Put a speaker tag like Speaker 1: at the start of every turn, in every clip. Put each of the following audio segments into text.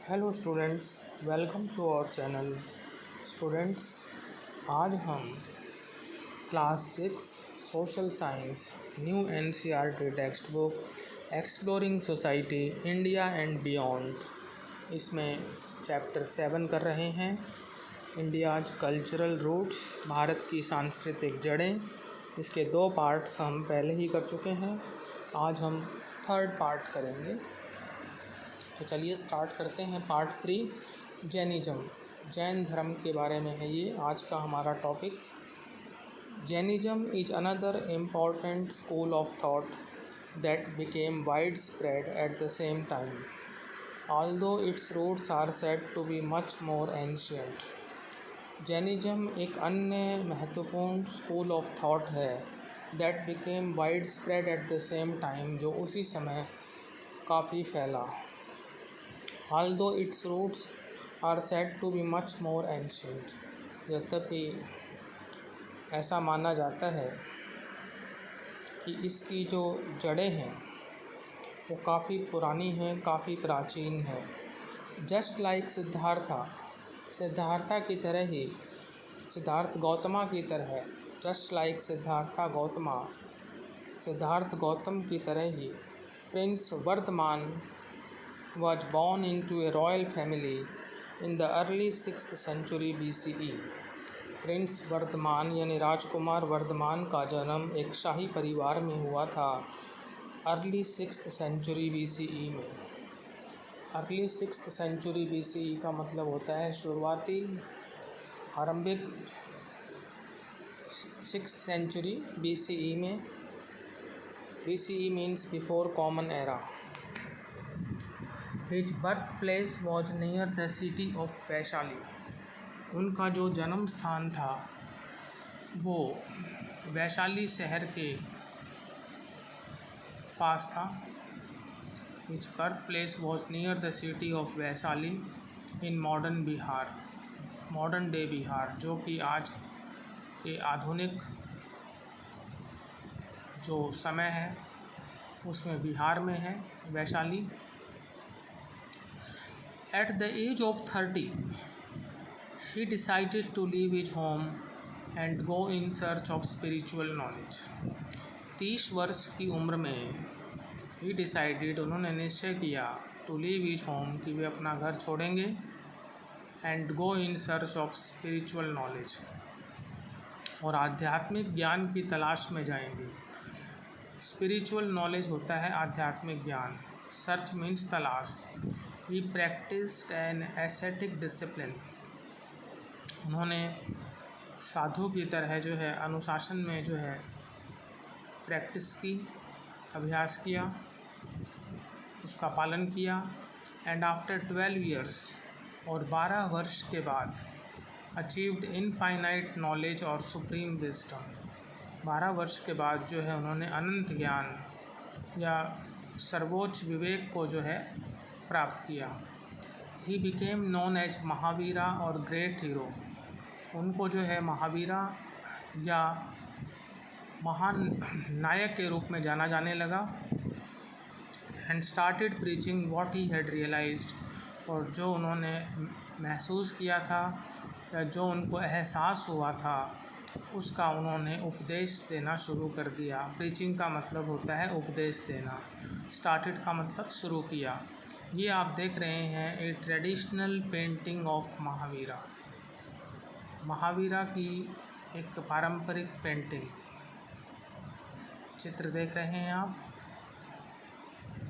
Speaker 1: Hello students, welcome to our channel. Students, आज हम class 6 social science new NCERT text book exploring society India and beyond इसमें chapter 7 कर रहे हैं। India's cultural roots, Bharat की सांस्कृतिक जड़ें। इसके 2 पार्ट्स हम पहले ही कर चुके हैं। आज हम 3rd पार्ट करेंगे। तो चलिए स्टार्ट करते हैं। पार्ट 3 जैनिज़्म, जैन धर्म के बारे में है ये आज का हमारा topic. Jainism is another important school of thought that became wide spread at the same time, although its roots are said to be much more ancient. Jainism एक अन्य महत्वपूर्ण स्कूल ऑफ थॉट है that became wide spread at the same time, जो उसी समय काफ़ी फैला। Although its roots are said to be much more ancient, यद्यपि ऐसा माना जाता है कि इसकी जो जड़ें हैं वो काफ़ी पुरानी हैं, काफ़ी प्राचीन हैं। जस्ट लाइक सिद्धार्था की तरह ही, सिद्धार्थ गौतमा की तरह, जस्ट लाइक सिद्धार्थ गौतम की तरह ही prince Vardhaman was born into a royal family in the early 6th century BCE. Prince Vardhaman यानी राजकुमार वर्धमान का जन्म एक शाही परिवार में हुआ था अर्ली 6th सेंचुरी BCE में। अर्ली 6th सेंचुरी BCE का मतलब होता है शुरुआती आरंभिक 6th सेंचुरी BCE में। BCE means before common era. His birthplace was near the city of Vaishali. उनका जो जन्म स्थान था वो वैशाली शहर के पास था। His birthplace was near the city of Vaishali in modern day Bihar, जो कि आज के आधुनिक जो समय है उसमें बिहार में है Vaishali. At the age of 30, he decided to leave his home and go in search of spiritual knowledge. 30 वर्ष की उम्र में he decided, उन्होंने निश्चय किया, to leave his home, कि वे अपना घर छोड़ेंगे, and go in search of spiritual knowledge, और आध्यात्मिक ज्ञान की तलाश में जाएंगे। स्पिरिचुअल नॉलेज होता है आध्यात्मिक ज्ञान। सर्च मीन्स तलाश। He practiced an ascetic discipline, उन्होंने साधु की तरह जो है अनुशासन में जो है प्रैक्टिस की, अभ्यास किया, उसका पालन किया। एंड आफ्टर 12 years, और 12 वर्ष के बाद अचीव्ड इनफाइनाइट नॉलेज और सुप्रीम विजडम, 12 वर्ष के बाद जो है उन्होंने अनंत ज्ञान या सर्वोच्च विवेक को जो है प्राप्त किया। He became known as Mahavira और ग्रेट हीरो, उनको जो है महावीरा या महान नायक के रूप में जाना जाने लगा। And started preaching what he had realised, और जो उन्होंने महसूस किया था या जो उनको एहसास हुआ था उसका उन्होंने उपदेश देना शुरू कर दिया। प्रीचिंग का मतलब होता है उपदेश देना। स्टार्टेड का मतलब शुरू किया। ये आप देख रहे हैं ए traditional painting of Mahavira, Mahavira की एक पारंपरिक पेंटिंग, चित्र देख रहे हैं आप,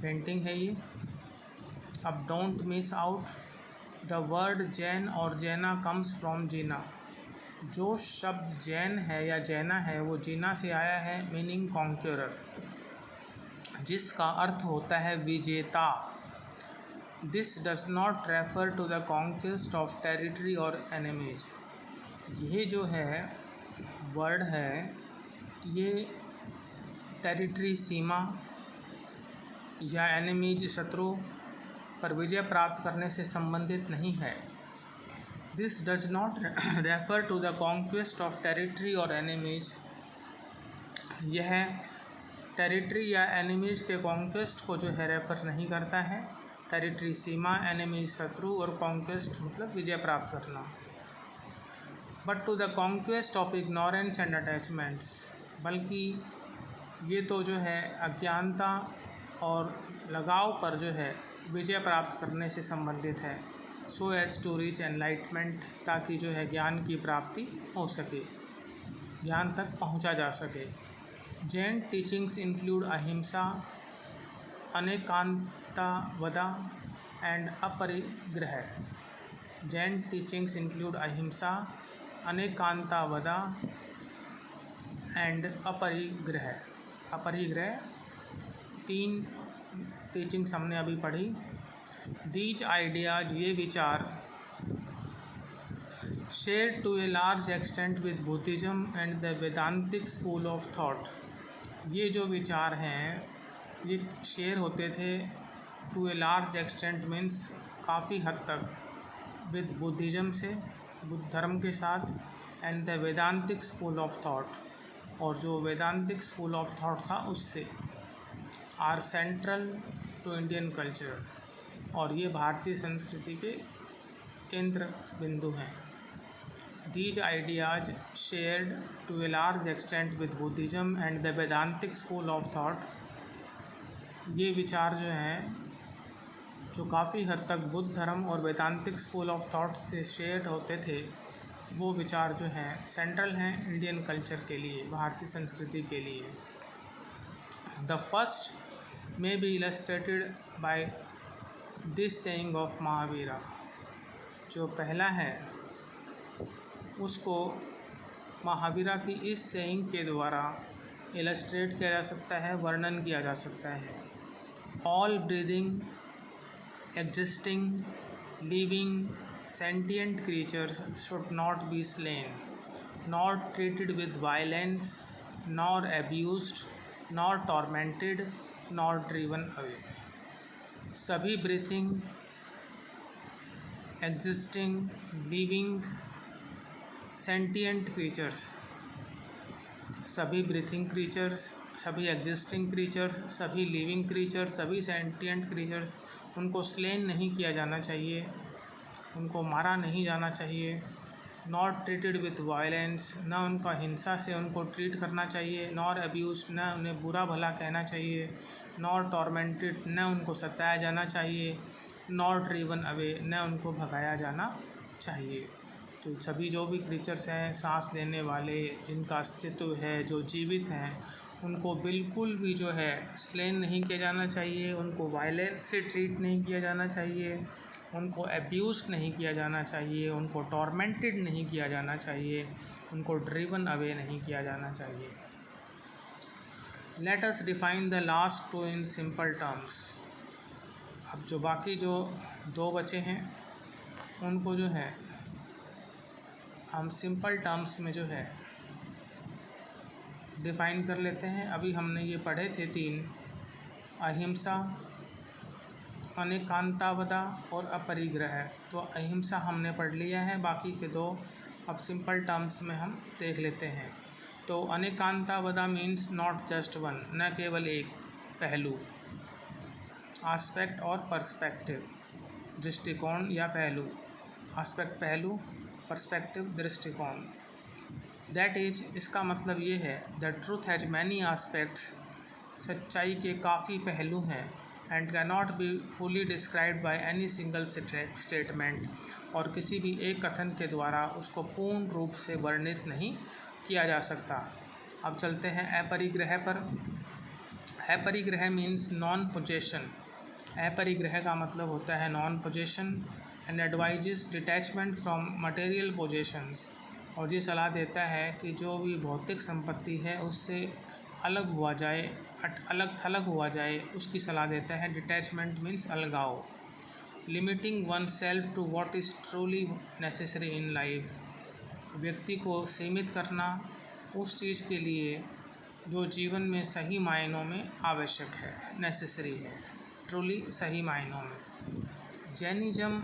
Speaker 1: पेंटिंग है ये। अब don't miss out, the word Jain और जैना कम्स फ्रॉम जीना, जो शब्द जैन है या जैना है वो जीना से आया है, मीनिंग कॉन्क्यूरर, जिसका अर्थ होता है विजेता। This does not refer to the conquest of territory और एनिमीज, ये जो है वर्ड है ये टेरिटरी सीमा या एनिमीज शत्रु पर विजय प्राप्त करने से संबंधित नहीं है। This does not refer to the conquest of territory और एनिमीज, यह टेरिटरी या एनिमीज के कॉन्क्वेस्ट को जो है रेफ़र नहीं करता है। टेरिटरी सीमा, एनिमी शत्रु, और कॉन्क्वेस्ट मतलब विजय प्राप्त करना। But to the conquest of ignorance and attachments, बल्कि ये तो जो है अज्ञानता और लगाव पर जो है विजय प्राप्त करने से संबंधित है। So as to reach enlightenment, ताकि जो है ज्ञान की प्राप्ति हो सके, ज्ञान तक पहुंचा जा सके। जैन टीचिंग्स इंक्लूड अहिंसा, अनेकांतवाद एंड अपरिग्रह। जैन टीचिंग्स इंक्लूड अहिंसा, अनेकांतवाद एंड अपरिग्रह। अपरिग्रह 3 टीचिंग्स हमने अभी पढ़ी। दीज आइडियाज, ये विचार, share to a large extent with Buddhism and the Vedantic school of thought. ये जो विचार हैं ये शेयर होते थे to a large extent means काफ़ी हद तक, विद बुद्धिज्म से, बुद्ध धर्म के साथ, and the Vedantic school of thought, और जो वेदांतिक स्कूल ऑफ थॉट था उससे, are central to Indian culture, और ये भारतीय संस्कृति के केंद्र बिंदु हैं। These ideas shared to a large extent with Buddhism and the Vedantic school of thought, ये विचार जो हैं जो काफ़ी हद तक बुद्ध धर्म और वेदांतिक स्कूल ऑफ थॉट से शेयर होते थे, वो विचार जो हैं सेंट्रल हैं इंडियन कल्चर के लिए, भारतीय संस्कृति के लिए। The first may be illustrated by this saying of Mahavira, जो पहला है उसको महावीरा की इस सेइंग के द्वारा इलस्ट्रेट किया जा सकता है, वर्णन किया जा सकता है। All breathing, existing, living, sentient creatures should not be slain, nor treated with violence, nor abused, nor tormented, nor driven away. सभी breathing, existing, living, sentient creatures, सभी breathing creatures, सभी existing creatures, सभी living creatures, सभी sentient creatures, उनको slain नहीं किया जाना चाहिए, उनको मारा नहीं जाना चाहिए। नॉट ट्रीटेड विथ वायलेंस, ना उनका हिंसा से उनको ट्रीट करना चाहिए। नॉर अब्यूज, न उन्हें बुरा भला कहना चाहिए। नॉर टॉर्मेंटेड, न उनको सताया जाना चाहिए। नॉर ड्रिवन अवे, न उनको भगाया जाना चाहिए। तो सभी जो भी क्रीचर्स हैं, सांस लेने वाले, जिनका अस्तित्व है, जो जीवित हैं, उनको बिल्कुल भी जो है स्लेन नहीं किया जाना चाहिए, उनको वायलेंस से ट्रीट नहीं किया जाना चाहिए, उनको एब्यूज़ नहीं किया जाना चाहिए, उनको टॉर्मेंटेड नहीं किया जाना चाहिए, उनको ड्रिवन अवे नहीं किया जाना चाहिए। Let us define the last two in simple terms. अब जो बाकी जो 2 बचे हैं उनको जो है हम सिंपल टर्म्स में जो है डिफ़ाइन कर लेते हैं। अभी हमने ये पढ़े थे 3, अहिंसा, अनेकांतवाद और अपरिग्रह। तो अहिंसा हमने पढ़ लिया है, बाकी के 2 अब सिंपल टर्म्स में हम देख लेते हैं। तो अनेकांतवाद मीन्स नॉट जस्ट वन, न केवल एक पहलू, आस्पेक्ट और पर्सपेक्टिव, दृष्टिकोण या पहलू। आस्पेक्ट पहलू, पर्सपेक्टिव दृष्टिकोण। दैट इज, इसका मतलब ये है, the truth has many aspects, सच्चाई के काफ़ी पहलू हैं, and can not be fully described by any single statement, और किसी भी एक कथन के द्वारा उसको पूर्ण रूप से वर्णित नहीं किया जा सकता। अब चलते हैं अपरिग्रह पर। अपरिग्रह मीन्स नॉन पोजेशन। अपरिग्रह का मतलब होता है non possession, and advises detachment from material possessions, और ये सलाह देता है कि जो भी भौतिक संपत्ति है उससे अलग हुआ जाए, अलग थलग हुआ जाए, उसकी सलाह देता है। डिटैचमेंट मीन्स अलगाव। Limiting oneself to what is truly necessary in life, व्यक्ति को सीमित करना उस चीज़ के लिए जो जीवन में सही मायनों में आवश्यक है, नेसेसरी है, ट्रूली सही मायनों में। Jainism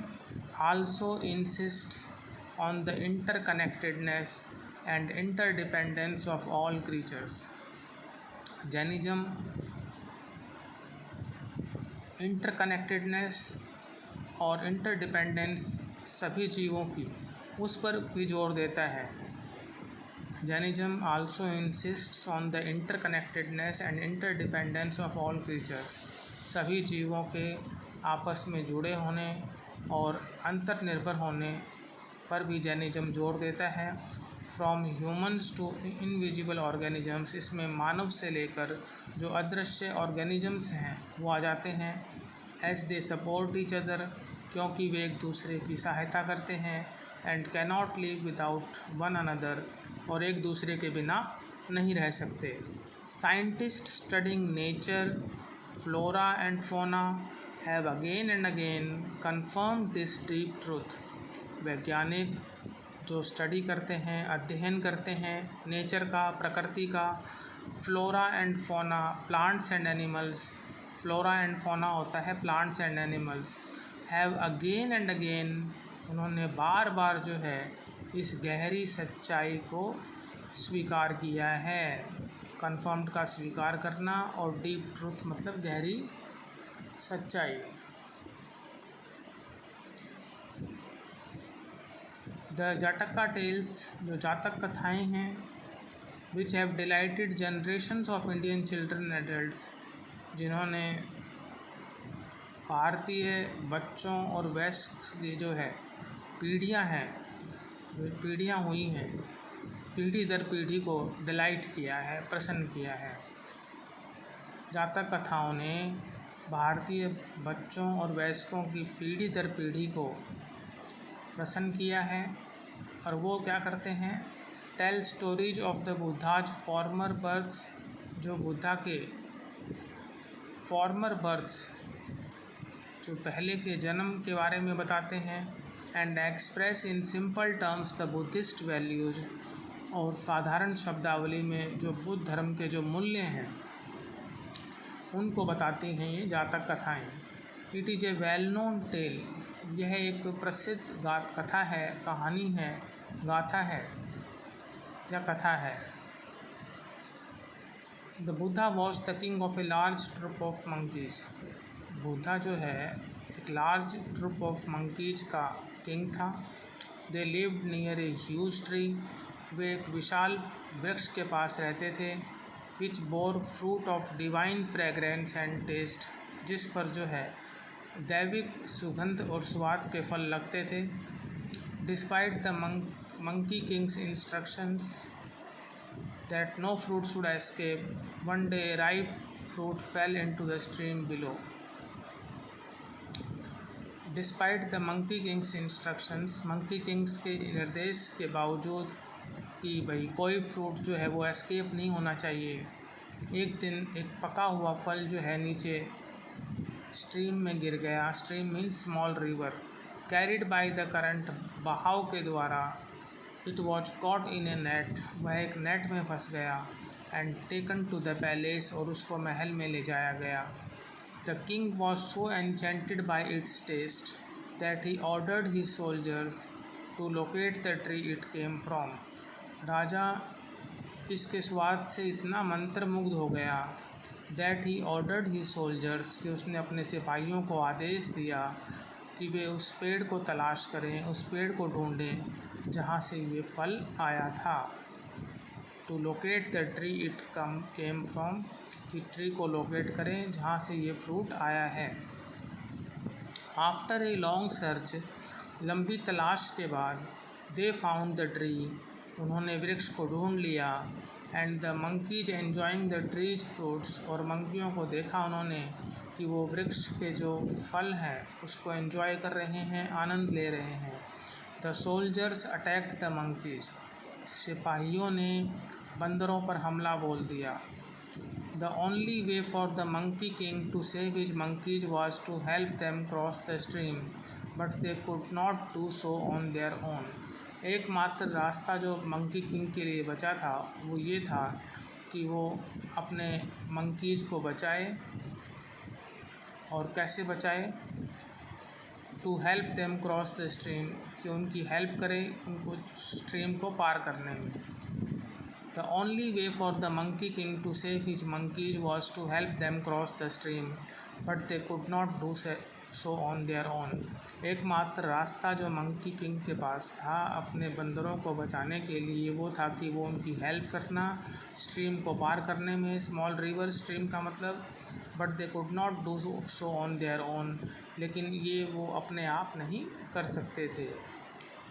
Speaker 1: also इंसिस्ट्स on the interconnectedness and interdependence of all creatures. Jainism interconnectedness और इंटरडिपेंडेंस सभी जीवों की, उस पर भी जोर देता है। Jainism also इंसिस्ट्स on the interconnectedness and interdependence of all creatures. सभी जीवों के आपस में जुड़े होने और अंतर्निर्भर होने पर भी जैनिज्म जोर देता है। From humans to invisible organisms, इसमें मानव से लेकर जो अदृश्य ऑर्गेनिजम्स हैं वो आ जाते हैं। As they support each other, क्योंकि वे एक दूसरे की सहायता करते हैं। And cannot live without one another, और एक दूसरे के बिना नहीं रह सकते। Scientist studying nature, flora and fauna have again and again confirmed this deep truth. वैज्ञानिक जो स्टडी करते हैं, अध्ययन करते हैं नेचर का, प्रकृति का, फ्लोरा एंड फोना, plants and animals, flora and फोना होता है plants and animals, have again and again, उन्होंने बार बार जो है इस गहरी सच्चाई को स्वीकार किया है। कन्फर्म्ड का स्वीकार करना और डीप ट्रूथ मतलब गहरी सच्चाई। द जाटका टेल्स, जो जातक कथाएं हैं, which have dilated generations of Indian children adults, जिन्होंने भारतीय बच्चों और वयस्क की जो है पीढ़ियां हैं, पीढ़ियां हुई हैं, पीढ़ी दर पीढ़ी को डिलाइट किया है, प्रसन्न किया है। जातक कथाओं ने भारतीय बच्चों और वयस्कों की पीढ़ी दर पीढ़ी को प्रसन्न किया है। और वो क्या करते हैं, tell stories of the Buddha's former births, जो बुद्धा के फॉर्मर बर्थ्स, जो पहले के जन्म के बारे में बताते हैं। And express in simple terms the Buddhist values, और साधारण शब्दावली में जो बुद्ध धर्म के जो मूल्य हैं उनको बताती हैं ये जातक कथाएं। It is a well known tale, यह एक प्रसिद्ध कथा है, कहानी है, गाथा है या कथा है। The Buddha was the king of a large troop of monkeys, Buddha जो है एक लार्ज ट्रुप ऑफ मंकीज का किंग था। They lived near a huge tree, वे एक विशाल वृक्ष के पास रहते थे। Which bore fruit of divine fragrance and taste, जिस पर जो है दैविक सुगंध और स्वाद के फल लगते थे। Despite the monkey king's instructions that no fruit should escape, one day ripe fruit fell into the stream below. Despite the monkey king's instructions, monkey king's के निर्देश के बावजूद कि भाई कोई फ्रूट जो है वो एस्केप नहीं होना चाहिए, एक दिन एक पका हुआ फल जो है नीचे स्ट्रीम में गिर गया। Stream means small river. Carried by the current, बहाव के द्वारा। It was caught in a net, वह एक नेट में फंस गया। And taken to the palace, और उसको महल में ले जाया गया। The king was so enchanted by its taste that he ordered his soldiers to locate the tree it came from. राजा इसके स्वाद से इतना मंत्रमुग्ध हो गया, that he ordered he soldiers, कि उसने अपने सिपाहियों को आदेश दिया कि वे उस पेड़ को तलाश करें, उस पेड़ को ढूंढें जहाँ से ये फल आया था। To locate the tree it came from, कि ट्री को लोकेट करें जहाँ से ये फ्रूट आया है। आफ्टर ए लॉन्ग सर्च, लंबी तलाश के बाद, दे फाउंड द ट्री, उन्होंने वृक्ष को ढूंढ लिया। And the monkeys enjoying the trees fruits, और मंकियों को देखा उन्होंने कि वो वृक्ष के जो फल हैं उसको एंजॉय कर रहे हैं, आनंद ले रहे हैं। The soldiers attacked the monkeys, सिपाहियों ने बंदरों पर हमला बोल दिया। The only way for the monkey king to save his monkeys was to help them cross the stream, but they could not do so on their own. एकमात्र रास्ता जो मंकी किंग के लिए बचा था वो ये था कि वो अपने मंकीज़ को बचाए। और कैसे बचाए? To help them cross the stream, कि उनकी हेल्प करे उनको स्ट्रीम को पार करने में। The only way for the monkey king to save his monkeys was to help them cross the stream, but they could not do so on their own. एकमात्र रास्ता जो मंकी किंग के पास था अपने बंदरों को बचाने के लिए वो था कि वो उनकी हेल्प करना स्ट्रीम को पार करने में। स्मॉल रिवर स्ट्रीम का मतलब, but they could not do so on their own, लेकिन ये वो अपने आप नहीं कर सकते थे।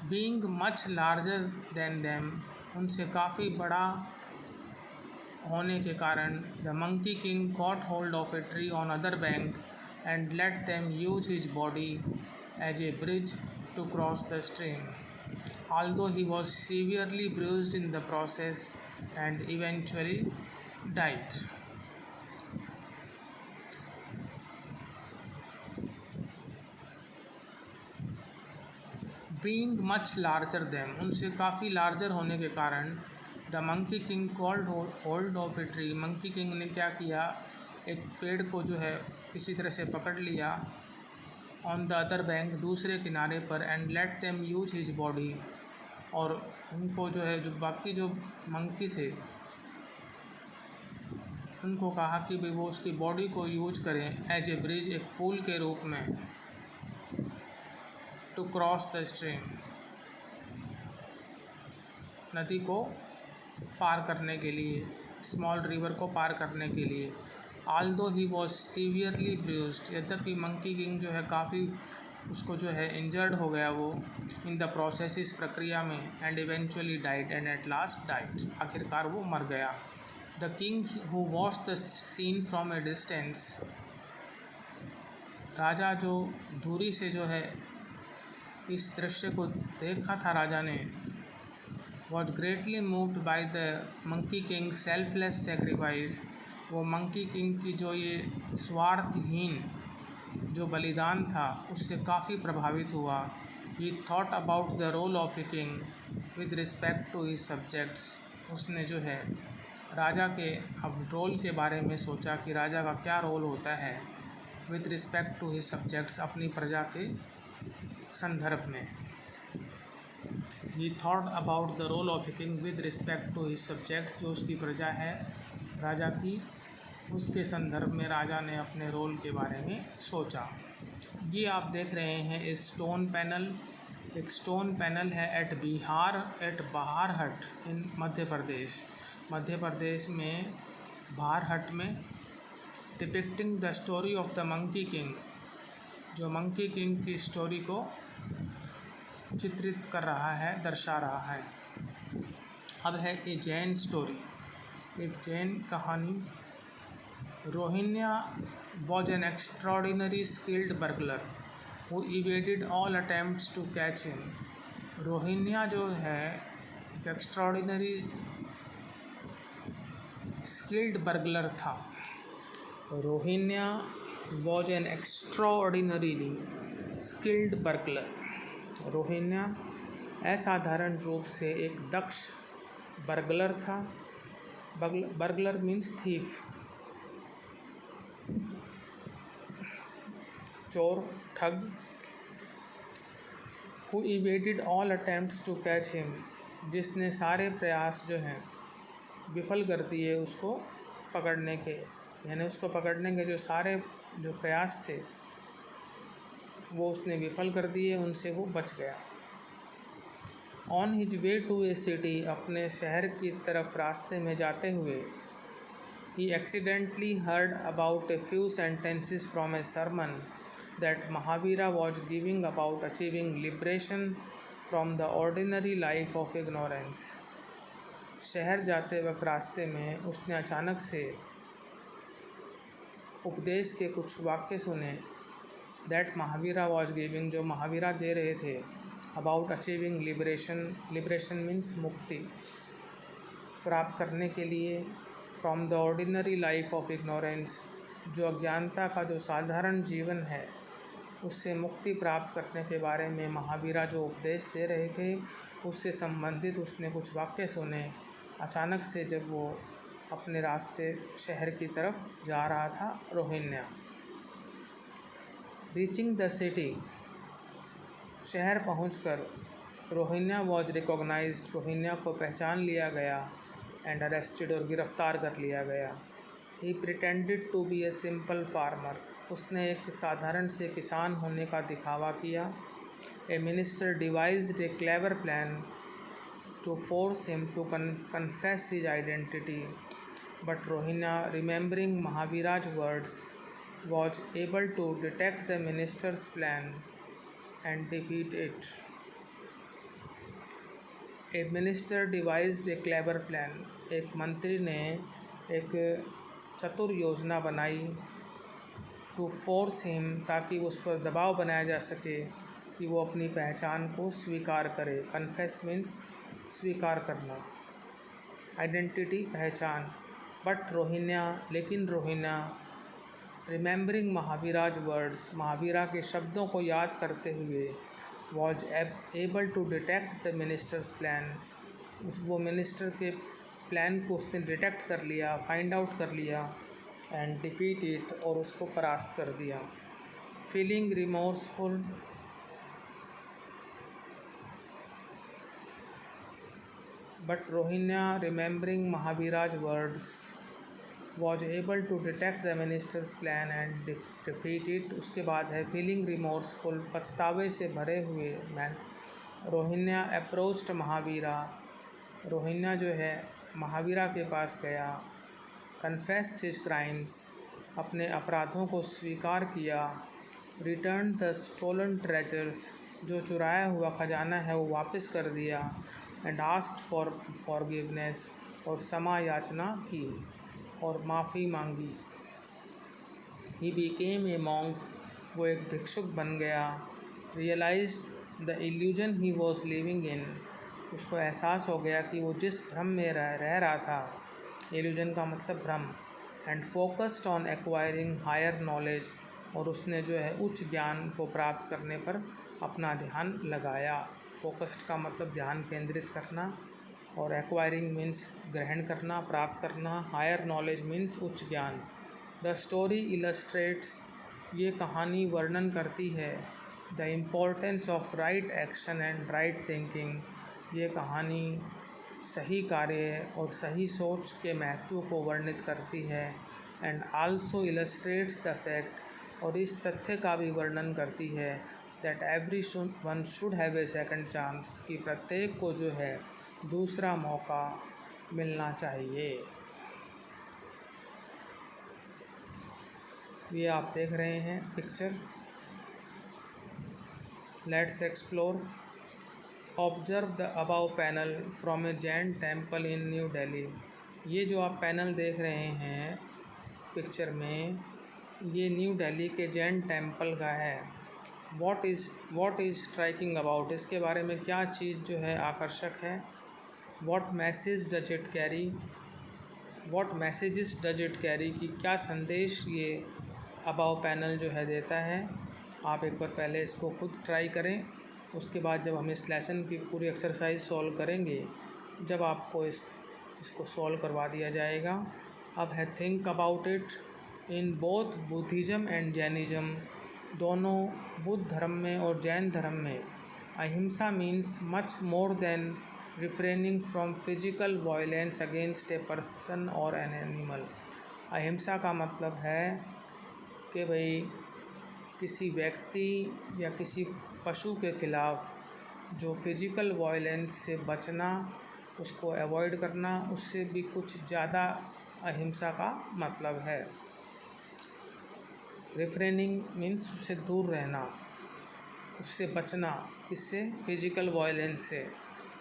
Speaker 1: Being much larger than them, उनसे काफ़ी बड़ा होने के कारण, the monkey king got hold of a tree on other bank and let them use his body as a bridge to cross the stream, although he was severely bruised in the process and eventually died. Being much larger than, उनसे काफ़ी larger होने के कारण, the monkey king called hold of a tree, monkey king ने क्या किया, एक पेड़ को जो है किसी तरह से पकड़ लिया, ऑन द अदर बैंक, दूसरे किनारे पर, and let them use his body, और उनको जो है जो बाकी जो मंकी थे उनको कहा कि भाई वो उसकी बॉडी को यूज करें एज ए ब्रिज, एक पुल के रूप में, टू क्रॉस द स्ट्रीम, नदी को पार करने के लिए, स्मॉल रिवर को पार करने के लिए। Aldous he was severely bruised, यद्यपि मंकी किंग जो है काफ़ी उसको जो है इंजर्ड हो गया वो, इन द प्रोसेस, इस प्रक्रिया में, and eventually died, and at last died, आखिरकार वो मर गया। The king who watched the scene from a distance, राजा जो दूरी से जो है इस दृश्य को देखा था राजा ने, was greatly moved by the monkey king selfless sacrifice, वो मंकी किंग की जो ये स्वार्थहीन जो बलिदान था उससे काफ़ी प्रभावित हुआ। He thought about the role of a king with respect to his subjects, उसने जो है राजा के अब रोल के बारे में सोचा कि राजा का क्या रोल होता है, with respect to his subjects, अपनी प्रजा के संदर्भ में। He thought about the role of a king with respect to his subjects, जो उसकी प्रजा है राजा की, उसके संदर्भ में राजा ने अपने रोल के बारे में सोचा। ये आप देख रहे हैं स्टोन पैनल, एक स्टोन पैनल है एट बाहरहट इन मध्य प्रदेश, मध्य प्रदेश में बाहरहट में, depicting the story of the monkey king, जो मंकी किंग की स्टोरी को चित्रित कर रहा है, दर्शा रहा है। अब है ए जैन स्टोरी, एक जैन कहानी। Rohaniya was an extraordinary skilled burglar who evaded all attempts to catch him. Rohaniya जो है एक एक्स्ट्रॉर्डिनरी स्किल्ड बर्गलर था। Rohaniya was an extraordinarily skilled burglar. Rohaniya असाधारण रूप से एक दक्ष बर्गलर था। बर्गलर मीन्स थीफ, चोर, ठग। Who evaded all attempts to catch him, जिसने सारे प्रयास जो हैं विफल कर दिए उसको पकड़ने के, यानी उसको पकड़ने के जो सारे जो प्रयास थे वो उसने विफल कर दिए, उनसे वो बच गया। On his way to a city, अपने शहर की तरफ रास्ते में जाते हुए, he accidentally heard about a few sentences from a sermon that Mahavira was giving about achieving liberation from the ordinary life of ignorance. शहर जाते वक्त रास्ते में उसने अचानक से उपदेश के कुछ वाक्य सुने, that Mahavira was giving, जो महावीरा दे रहे थे, about achieving liberation, liberation means मुक्ति प्राप्त करने के लिए, from the ordinary life of ignorance, जो अज्ञानता का जो साधारण जीवन है उससे मुक्ति प्राप्त करने के बारे में महावीरा जो उपदेश दे रहे थे उससे संबंधित उसने कुछ वाक्य सुने। अचानक से जब वो अपने रास्ते शहर की तरफ जा रहा था रोहिन्या। रीचिंग द सिटी, शहर पहुंचकर रोहिन्या वॉज रिकॉग्नाइज्ड, रोहिन्या को पहचान लिया गया, एंड अरेस्टेड, और गिरफ्तार कर लिया गया। He pretended to be a simple farmer, उसने एक साधारण से किसान होने का दिखावा किया। A minister devised a clever plan to force him to confess his identity, but Rohina, remembering Mahavira's words, was able to detect the minister's plan and defeat it. A minister devised a clever plan. एक मंत्री ने एक चतुर योजना बनाई to force him, ताकि उस पर दबाव बनाया जा सके कि वो अपनी पहचान को स्वीकार करे। कन्फेस मीन्स स्वीकार करना, आइडेंटिटी पहचान। बट रोहिण्या, लेकिन रोहिण्या, रिमेंबरिंग महावीराज वर्ड्स, महावीरा के शब्दों को याद करते हुए, was able to detect the minister's plan, वो मिनिस्टर के प्लान को उसने डिटेक्ट कर लिया, फाइंड आउट कर लिया, एंड डिफीट इट, और उसको परास्त कर दिया। Feeling remorseful, but Rohina, remembering Mahavira's words, was able to detect the minister's plan and defeat it. उसके बाद है feeling remorseful, पछतावे से भरे हुए रोहिण्या अप्रोच्ड महावीरा, रोहिण्या जो है महावीरा के पास गया। कन्फेस्ड हिज क्राइम्स, अपने अपराधों को स्वीकार किया। रिटर्न द स्टोलन ट्रेजर्स, जो चुराया हुआ खजाना है वो वापस कर दिया। एंड आस्क्ड फॉर फॉरगिवनेस, और क्षमा याचना की और माफ़ी मांगी। ही बिकेम ए मॉन्क, वो एक भिक्षुक बन गया। Realise the illusion he was living in, उसको एहसास हो गया कि वो जिस भ्रम में रह रहा था, इल्यूजन का मतलब भ्रम। And focused on acquiring higher knowledge, और उसने जो है उच्च ज्ञान को प्राप्त करने पर अपना ध्यान लगाया। फोकस्ड का मतलब ध्यान केंद्रित करना, और एक्वायरिंग मीन्स ग्रहण करना, प्राप्त करना। हायर नॉलेज मीन्स उच्च ज्ञान। द स्टोरी इलस्ट्रेट्स, ये कहानी वर्णन करती है। The importance of right action and right thinking, ये कहानी सही कार्य और सही सोच के महत्व को वर्णित करती है। And also illustrates the fact, और इस तथ्य का भी वर्णन करती है that every one should have a second chance, कि प्रत्येक को जो है दूसरा मौका मिलना चाहिए। ये आप देख रहे हैं picture. Let's explore. Observe the above panel from A Jain temple in new Delhi. ये जो आप पैनल देख रहे हैं पिक्चर में, ये न्यू दिल्ली के जैन टेम्पल का है। वॉट इज़ स्ट्राइकिंग अबाउट, इसके बारे में क्या चीज़ जो है आकर्षक है। What message does it carry, what messages does it carry, कि क्या संदेश ये अबाव पैनल जो है देता है। आप एक बार पहले इसको खुद ट्राई करें, उसके बाद जब हम इस लेसन की पूरी एक्सरसाइज सॉल्व करेंगे, जब आपको इसको सॉल्व करवा दिया जाएगा। अब है think about it. In both Buddhism and Jainism, दोनों बुद्ध धर्म में और जैन धर्म में, अहिंसा means much more than refraining from physical violence against a person और एन एनिमल। अहिंसा का मतलब है कि भाई किसी व्यक्ति या किसी पशु के खिलाफ़ जो फिजिकल वायलेंस से बचना, उसको अवॉइड करना, उससे भी कुछ ज़्यादा अहिंसा का मतलब है। रिफ्रेनिंग मीन्स उससे दूर रहना, उससे बचना। किससे? फिजिकल वायलेंस से,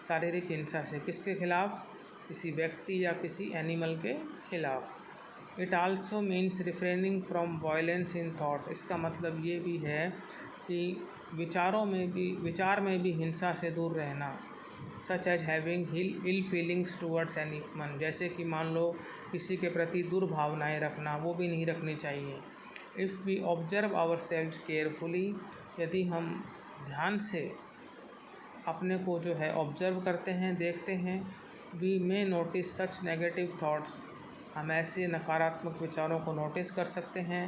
Speaker 1: शारीरिक हिंसा से। किसके खिलाफ़? किसी व्यक्ति या किसी एनिमल के खिलाफ़। It also means refraining from violence in thought. इसका मतलब ये भी है कि विचार में भी हिंसा से दूर रहना। सच एज हैविंग इल फीलिंग्स टूवर्ड्स एनीवन, जैसे कि मान लो किसी के प्रति दुर्भावनाएं रखना, वो भी नहीं रखनी चाहिए। If we observe ourselves carefully, यदि हम ध्यान से अपने को जो है ऑब्जर्व करते हैं, देखते हैं, we may notice such negative thoughts, हम ऐसे नकारात्मक विचारों को नोटिस कर सकते हैं।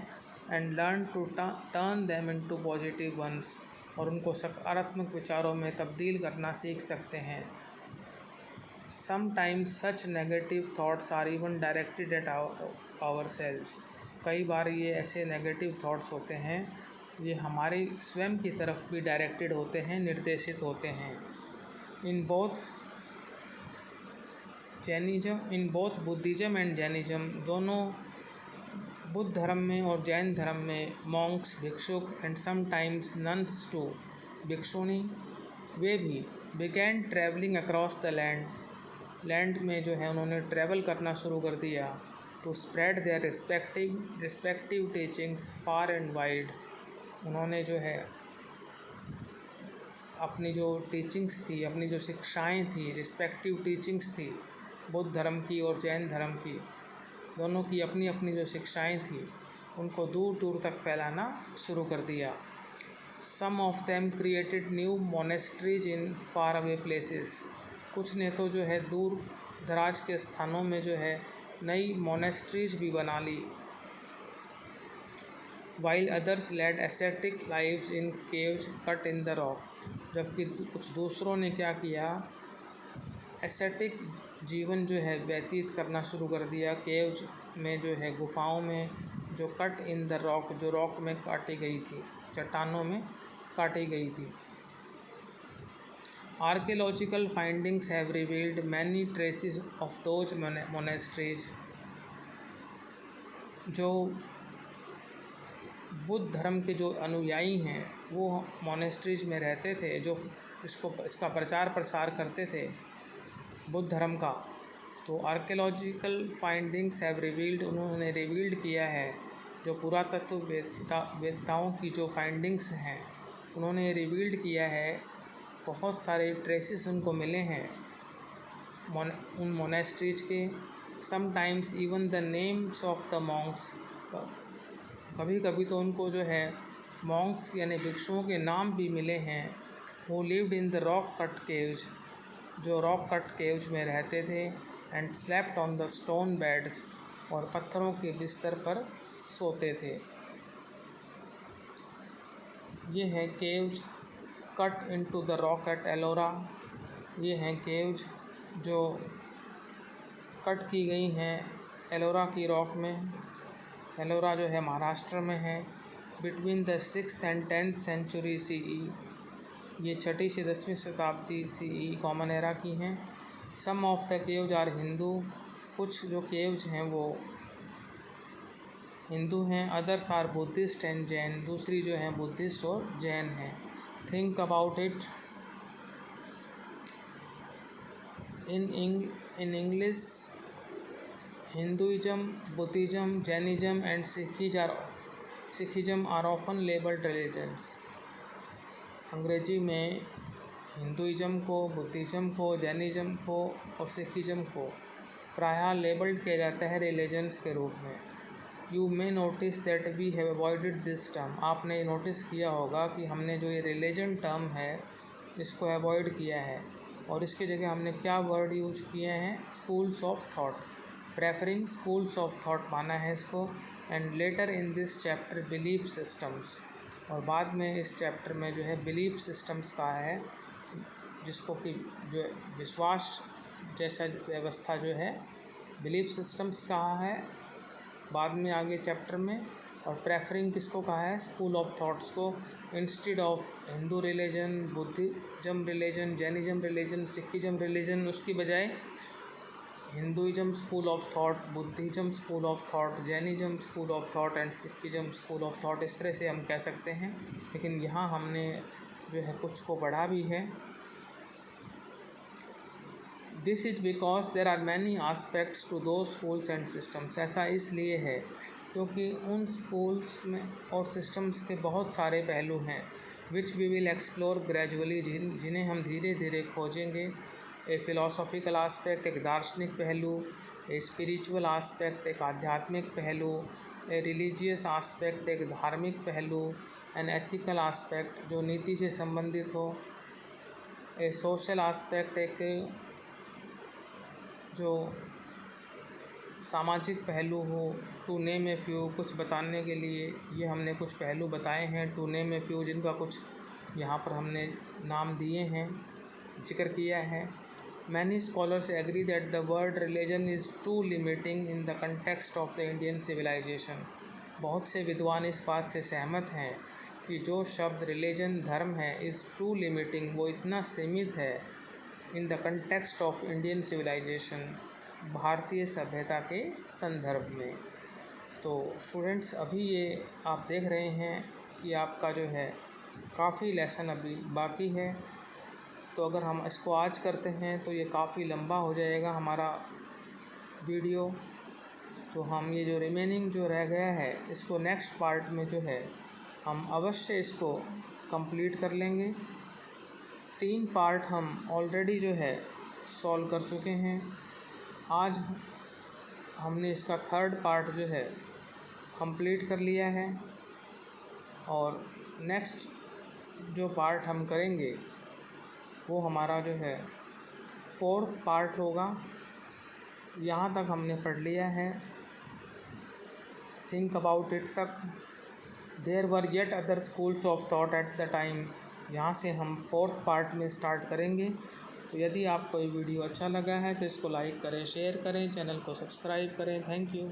Speaker 1: And learn to turn them into positive ones, और उनको सकारात्मक विचारों में तब्दील करना सीख सकते हैं। Sometimes such negative thoughts are even directed at ourselves, कई बार ये ऐसे नेगेटिव थॉट्स होते हैं, ये हमारे स्वयं की तरफ भी डायरेक्टेड होते हैं, निर्देशित होते हैं। In both Buddhism and Jainism, दोनों बुद्ध धर्म में और जैन धर्म में, मॉन्क्स भिक्षुक एंड समटाइम्स नन्स टू भिक्षुणी, वे भी began travelling across the land में जो है उन्होंने ट्रैवल करना शुरू कर दिया, to spread their respective teachings far and wide. उन्होंने जो है अपनी जो टीचिंग्स थी, अपनी जो शिक्षाएं थी, रिस्पेक्टिव टीचिंग्स थी, बुद्ध धर्म की और जैन धर्म की, दोनों की अपनी अपनी जो शिक्षाएं थी, उनको दूर दूर तक फैलाना शुरू कर दिया। Some of them created new monasteries in far away places, कुछ ने तो जो है दूर दराज के स्थानों में जो है नई मोनेस्ट्रीज भी बना ली। While others led ascetic lives in caves cut in the rock, जबकि कुछ दूसरों ने क्या किया, एसेटिक जीवन जो है व्यतीत करना शुरू कर दिया केव्स में, जो है गुफाओं में, जो कट इन द रॉक, जो रॉक में काटी गई थी, चट्टानों में काटी गई थी। Archaeological findings have revealed many traces of those monasteries, जो बुद्ध धर्म के जो अनुयायी हैं वो मोनेस्ट्रीज में रहते थे, जो इसका प्रचार प्रसार करते थे बुद्ध धर्म का। तो आर्कियोलॉजिकल फाइंडिंग्स हैव रिवील्ड, उन्होंने रिवील्ड किया है, जो पुरातत्व वेत्ताओं की जो फाइंडिंग्स हैं उन्होंने रिवील्ड किया है, बहुत सारे ट्रेसेस उनको मिले हैं उन मोनेस्ट्रीज के। Sometimes even the names of the Monks, कभी कभी तो उनको जो है मॉन्क्स यानी भिक्षुओं के नाम भी मिले हैं, वो lived in the rock cut caves, जो रॉक कट केव्स में रहते थे, and slept on the stone beds, और पत्थरों के बिस्तर पर सोते थे। ये है caves cut into the rock at Ellora, ये हैं केव्स जो कट की गई हैं एलोरा की रॉक में। एलोरा जो है महाराष्ट्र में है। Between the 6th and 10th century CE, ये 6वीं से 10वीं शताब्दी CE कॉमन एरा की हैं। Some of the caves are Hindu, कुछ जो केव्स हैं वो हिंदू हैं। Others are Buddhist and Jain, दूसरी जो हैं बुद्धिस्ट और जैन हैं। Think about it, in English, Hinduism, Buddhism, Jainism and Sikhism are often labeled religions. अंग्रेजी में हिंदुइज़म को, बुद्धिज़्म को, जैनिज़्म को और सिखिज़्म को प्रायः लेबल्ड किया जाता है रिलीजन्स के रूप में। You may notice that we have avoided this term, आपने नोटिस किया होगा कि हमने जो ये रिलीजन टर्म है इसको अवॉइड किया है, और इसकी जगह हमने क्या वर्ड यूज किए हैं, schools of thought, preferring schools of thought माना है इसको। And later in this chapter belief systems, और बाद में इस चैप्टर में जो है बिलीफ सिस्टम्स का है, जिसको कि जो विश्वास जैसा व्यवस्था जो है बिलीफ सिस्टम्स कहा है बाद में आगे चैप्टर में। और प्रेफरिंग किसको कहा है, स्कूल ऑफ थॉट्स को, instead of Hindu religion, Buddhism religion, Jainism religion, Sikhism religion, उसकी बजाय Hinduism school of thought, Buddhism school of thought, Jainism school of thought and Sikhism school of thought, इस तरह से हम कह सकते हैं। लेकिन यहाँ हमने जो है कुछ को पढ़ा भी है। This is because there are many aspects to those schools and systems, ऐसा इसलिए है क्योंकि उन स्कूल्स में और सिस्टम्स के बहुत सारे पहलू हैं, which we will explore gradually, जिन्हें हम धीरे धीरे खोजेंगे। ए फिलोसॉफिकल आस्पेक्ट, एक दार्शनिक पहलू, ए स्पिरिचुअल आस्पेक्ट, एक आध्यात्मिक पहलू, ए रिलीजियस आस्पेक्ट, एक धार्मिक पहलू, एन एथिकल आस्पेक्ट, जो नीति से संबंधित हो, ए सोशल आस्पेक्ट, एक जो सामाजिक पहलू हो। टू नेम ए फ्यू, कुछ बताने के लिए ये हमने कुछ पहलू बताए हैं, टू नेम ए फ्यू, जिनका कुछ यहाँ पर हमने नाम दिए हैं, जिक्र किया है। Many scholars agree that the word religion is too limiting in the context of the Indian civilisation, बहुत से विद्वान इस बात से सहमत हैं कि जो शब्द रिलीजन धर्म है इज़ टू लिमिटिंग, वो इतना सीमित है in the context of Indian civilisation, भारतीय सभ्यता के संदर्भ में। तो स्टूडेंट्स, अभी ये आप देख रहे हैं कि आपका जो है काफ़ी लेसन अभी बाकी है। तो अगर हम इसको आज करते हैं तो ये काफ़ी लंबा हो जाएगा हमारा वीडियो। तो हम ये जो रिमेनिंग जो रह गया है इसको नेक्स्ट पार्ट में जो है हम अवश्य इसको कंप्लीट कर लेंगे। 3 पार्ट हम ऑलरेडी जो है सॉल्व कर चुके हैं। आज हमने इसका 3rd पार्ट जो है कंप्लीट कर लिया है और नेक्स्ट जो पार्ट हम करेंगे वो हमारा जो है 4th पार्ट होगा। यहाँ तक हमने पढ़ लिया है, थिंक अबाउट इट तक। There were yet other schools of thought at the time, यहाँ से हम 4th पार्ट में स्टार्ट करेंगे। तो यदि आपको ये वीडियो अच्छा लगा है तो इसको लाइक करें, शेयर करें, चैनल को सब्सक्राइब करें। Thank you.